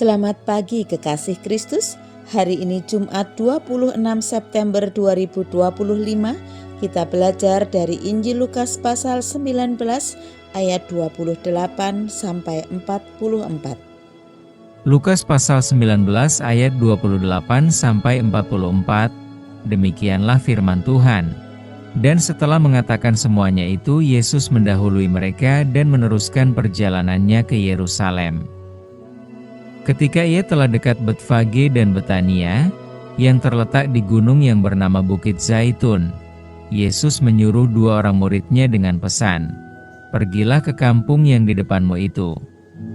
Selamat pagi kekasih Kristus. Hari ini Jumat 26 September 2025. Kita belajar dari Injil Lukas pasal 19 ayat 28 sampai 44. Lukas pasal 19 ayat 28 sampai 44. Demikianlah firman Tuhan. Dan setelah mengatakan semuanya itu, Yesus mendahului mereka dan meneruskan perjalanannya ke Yerusalem. Ketika ia telah dekat Betfage dan Betania, yang terletak di gunung yang bernama Bukit Zaitun, Yesus menyuruh dua orang muridnya dengan pesan, "Pergilah ke kampung yang di depanmu itu.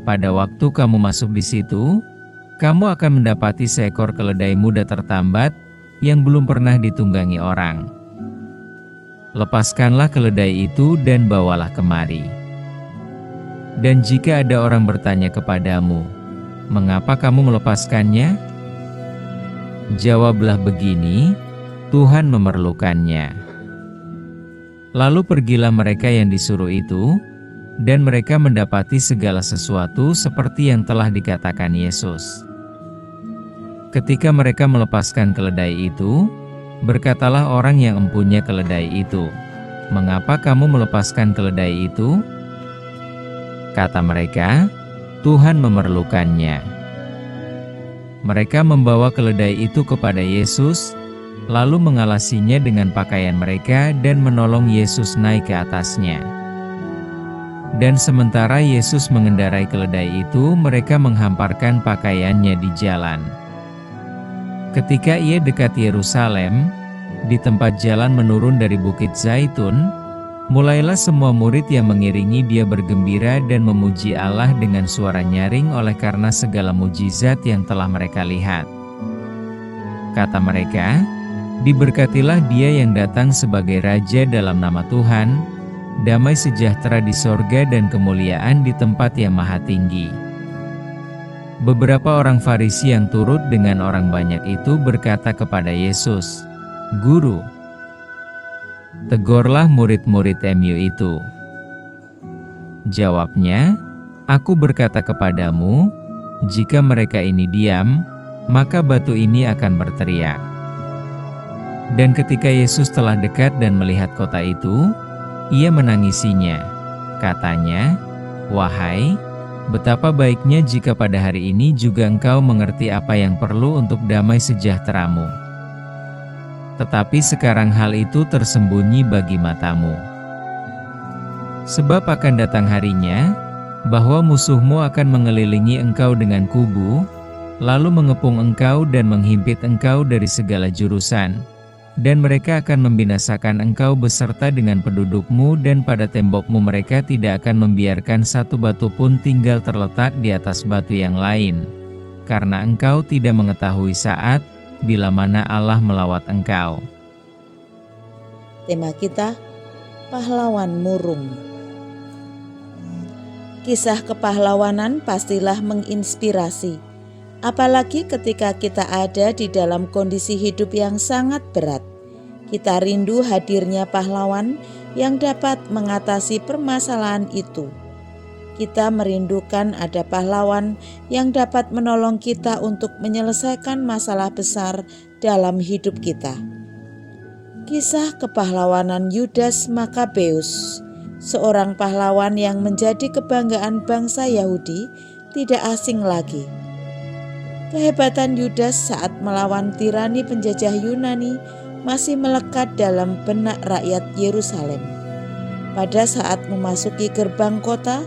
Pada waktu kamu masuk di situ, kamu akan mendapati seekor keledai muda tertambat yang belum pernah ditunggangi orang. Lepaskanlah keledai itu dan bawalah kemari. Dan jika ada orang bertanya kepadamu, 'Mengapa kamu melepaskannya?' Jawablah begini, 'Tuhan memerlukannya.' Lalu pergilah mereka yang disuruh itu, dan mereka mendapati segala sesuatu seperti yang telah dikatakan Yesus. Ketika mereka melepaskan keledai itu, berkatalah orang yang empunya keledai itu, 'Mengapa kamu melepaskan keledai itu?' Kata mereka, 'Tuhan memerlukannya.' Mereka membawa keledai itu kepada Yesus, lalu mengalasinya dengan pakaian mereka dan menolong Yesus naik ke atasnya. Dan sementara Yesus mengendarai keledai itu, mereka menghamparkan pakaiannya di jalan. Ketika ia dekat Yerusalem, di tempat jalan menurun dari Bukit Zaitun, mulailah semua murid yang mengiringi dia bergembira dan memuji Allah dengan suara nyaring oleh karena segala mujizat yang telah mereka lihat. Kata mereka, "Diberkatilah dia yang datang sebagai Raja dalam nama Tuhan, damai sejahtera di sorga dan kemuliaan di tempat yang maha tinggi." Beberapa orang Farisi yang turut dengan orang banyak itu berkata kepada Yesus, "Guru, tegurlah murid-murid-Mu itu." Jawabnya, "Aku berkata kepadamu, jika mereka ini diam, maka batu ini akan berteriak." Dan ketika Yesus telah dekat dan melihat kota itu, ia menangisinya. Katanya, "Wahai, betapa baiknya jika pada hari ini juga engkau mengerti apa yang perlu untuk damai sejahteramu. Tetapi sekarang hal itu tersembunyi bagi matamu. Sebab akan datang harinya, bahwa musuhmu akan mengelilingi engkau dengan kubu, lalu mengepung engkau dan menghimpit engkau dari segala jurusan. Dan mereka akan membinasakan engkau beserta dengan pendudukmu, dan pada tembokmu mereka tidak akan membiarkan satu batu pun tinggal terletak di atas batu yang lain. Karena engkau tidak mengetahui saat bila mana Allah melawat engkau." Tema kita, pahlawan murung. Kisah kepahlawanan pastilah menginspirasi, apalagi ketika kita ada di dalam kondisi hidup yang sangat berat. Kita rindu hadirnya pahlawan yang dapat mengatasi permasalahan itu. Kita merindukan ada pahlawan yang dapat menolong kita untuk menyelesaikan masalah besar dalam hidup kita. Kisah kepahlawanan Yudas Makabeus, seorang pahlawan yang menjadi kebanggaan bangsa Yahudi, tidak asing lagi. Kehebatan Yudas saat melawan tirani penjajah Yunani masih melekat dalam benak rakyat Yerusalem. Pada saat memasuki gerbang kota,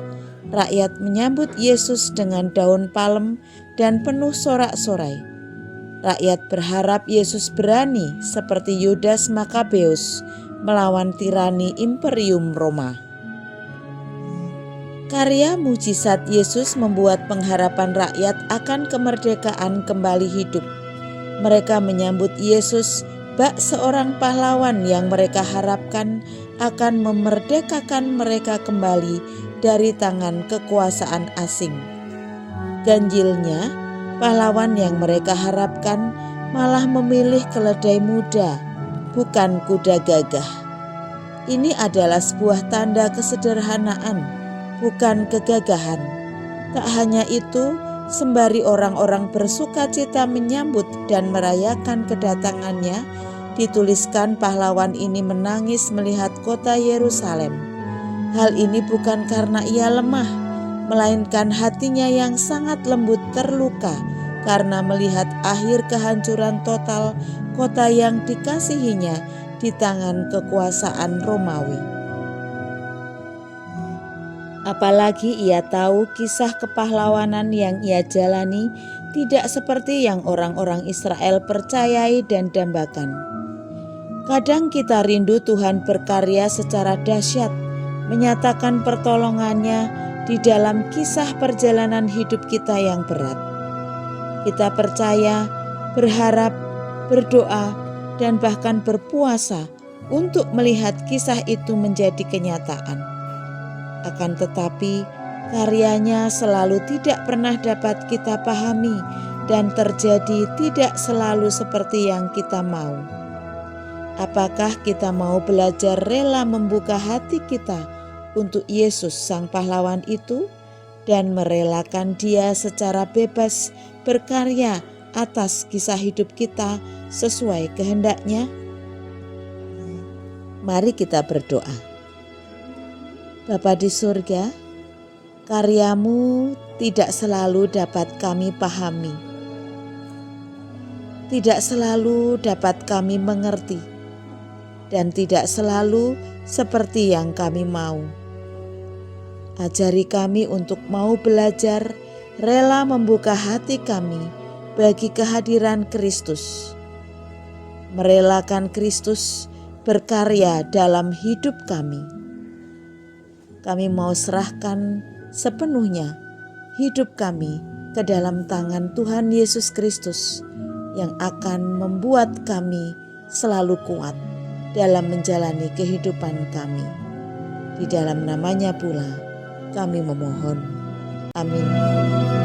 rakyat menyambut Yesus dengan daun palem dan penuh sorak-sorai. Rakyat berharap Yesus berani seperti Yudas Makabeus melawan tirani Imperium Roma. Karya mujizat Yesus membuat pengharapan rakyat akan kemerdekaan kembali hidup. Mereka menyambut Yesus bak seorang pahlawan yang mereka harapkan akan memerdekakan mereka kembali dari tangan kekuasaan asing. Ganjilnya, pahlawan yang mereka harapkan malah memilih keledai muda, bukan kuda gagah. Ini adalah sebuah tanda kesederhanaan, bukan kegagahan. Tak hanya itu, Sembari orang-orang bersukacita menyambut dan merayakan kedatangannya, dituliskan pahlawan ini menangis melihat kota Yerusalem. Hal ini bukan karena ia lemah, melainkan hatinya yang sangat lembut terluka karena melihat akhir kehancuran total kota yang dikasihinya di tangan kekuasaan Romawi. Apalagi ia tahu kisah kepahlawanan yang ia jalani tidak seperti yang orang-orang Israel percayai dan dambakan. Kadang kita rindu Tuhan berkarya secara dahsyat, menyatakan pertolongannya di dalam kisah perjalanan hidup kita yang berat. Kita percaya, berharap, berdoa, dan bahkan berpuasa untuk melihat kisah itu menjadi kenyataan. Akan tetapi, karyanya selalu tidak pernah dapat kita pahami dan terjadi tidak selalu seperti yang kita mau. Apakah kita mau belajar rela membuka hati kita untuk Yesus Sang Pahlawan itu dan merelakan Dia secara bebas berkarya atas kisah hidup kita sesuai kehendak-Nya? Mari kita berdoa. Bapa di surga, karya-Mu tidak selalu dapat kami pahami, tidak selalu dapat kami mengerti, dan tidak selalu seperti yang kami mau. Ajari kami untuk mau belajar, rela membuka hati kami bagi kehadiran Kristus. Merelakan Kristus berkarya dalam hidup kami. Kami mau serahkan sepenuhnya hidup kami ke dalam tangan Tuhan Yesus Kristus yang akan membuat kami selalu kuat dalam menjalani kehidupan kami. Di dalam namanya pula kami memohon. Amin.